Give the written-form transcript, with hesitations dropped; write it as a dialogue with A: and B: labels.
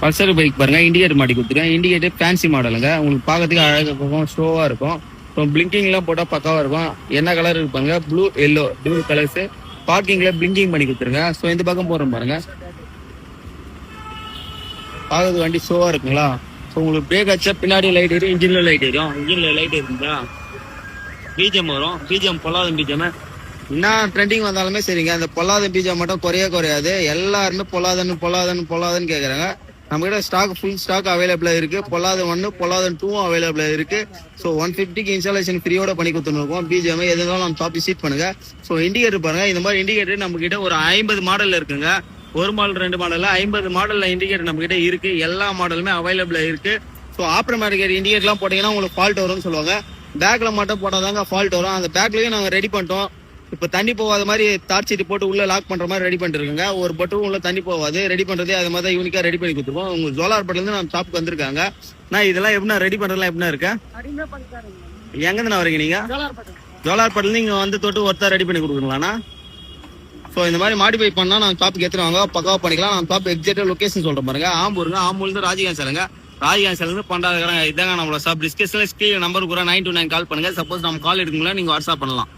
A: Pulsar bike பாருங்க, indicator மாட்டி கொடுத்துருக்கேன். இண்டிகேட்டர் ஃபேன்சி மாடலுங்க, உங்களுக்கு பார்க்கறதுக்கு அழகாக இருக்கும், ஷோவாக இருக்கும். இப்போ பிளிங்கிங்லாம் போட்டால் பக்காவாக இருக்கும். என்ன கலர் இருப்பாங்க, ப்ளூ எல்லோ டூ கலர்ஸ். பார்க்கிங்கில் பிளிங்கிங் பண்ணி கொடுத்துருங்க. ஸோ இந்த பக்கம் போகிறோம் பாருங்க, பார்க்கறது வண்டி ஷோவாக இருக்குங்களா. ஸோ உங்களுக்கு பிரேக் அடிச்சா பின்னாடி லைட் எரியும், இன்ஜினில் லைட் எரியும். இன்ஜினில் லைட் இருக்குங்களா, பிஜிஎம் வரும். பிஜிஎம் பொல்லாத பிஜிஎம் என்ன ட்ரெண்டிங் வந்தாலுமே சரிங்க, அந்த பொல்லாத பிஜிஎம் மட்டும் குறையாது. எல்லாருமே பொல்லாதன்னு கேட்குறாங்க. நம்ம கிட்ட ஸ்டாக் ஃபுல் ஸ்டாக் அவைலபிளா இருக்கு. பொல்லாத 1 பொல்லாத 2 அவைலபிளா இருக்கு. ஸோ 150க்கு இன்ஸ்டாலேஷன் ஃப்ரீயோட பண்ணி கொடுத்துருக்கோம். பிஜிஎம் எதுனாலும் நம்ம டாப் விசிட் பண்ணுங்க. ஸோ இண்டிகேட்டர் பாருங்க, இந்த மாதிரி இண்டிகேட்டர் நம்ம கிட்ட ஒரு 50 மாடல் இருக்குங்க. ஒரு மாடல் 2 மாடல் 50 மாடல்ல இண்டிகேட்டர் நம்ம கிட்ட இருக்கு. எல்லா மாடலுமே அவைலபிளா இருக்கு. ஸோ ஆப்டர்மார்க்கெட் இண்டிகேட்டர்லாம் போட்டீங்கன்னா உங்களுக்கு ஃபால்ட் வரும்னு சொல்லுவாங்க. பேக்ல மட்டும் போட்டாதாங்க ஃபால்ட் வரும். அந்த பேக்லயும் நாங்க ரெடி பண்ணிட்டோம். இப்ப தண்ணி போகாத மாதிரி தார் சீட்டு போட்டு உள்ள லாக் பண்ற மாதிரி ரெடி பண்ணிட்டு இருக்குங்க. ஒரு பட்டும் உள்ள தண்ணி போகாது. ரெடி பண்றதே அது மாதிரி யூனிக்கா ரெடி பண்ணி கொடுத்துருவோம். உங்க ஜோலார்பேட்ல இருந்து நம்ம ஷாப்புக்கு வந்திருக்காங்க. நான் இதெல்லாம் எப்படின்னா ரெடி பண்றதுலாம் எப்படின்னா இருக்கேன். எங்க இருந்து வரீங்க நீங்க? ஜோலார்பேட்ல இருந்து இங்க வந்து தொட்டு ஒருத்தர் ரெடி பண்ணி கொடுக்குறீங்களாண்ணா? ஸோ இந்த மாதிரி மாடிஃபை பண்ணா நான் ஷாப்புக்கு எடுத்துருவாங்க, பக்காவா பண்ணிக்கலாம். நான் ஷாப் எக்ஸாக்டா லொகேஷன் சொல்றேன் பாருங்க. ஆம்பூருங்க, ஆம்பூர்ல இருந்து ராஜகான் சேலுங்க. ராஜகான் சேல இருந்து பண்டாத இதாங்க நம்மளோட ஷாப். டிஸ்கஷன்ல ஸ்கிரீன் நம்பர் கூட 929 கால் பண்ணுங்க. சப்போஸ் நம்ம கால் எடுக்கல நீங்க வாட்ஸ்அப் பண்ணலாம்.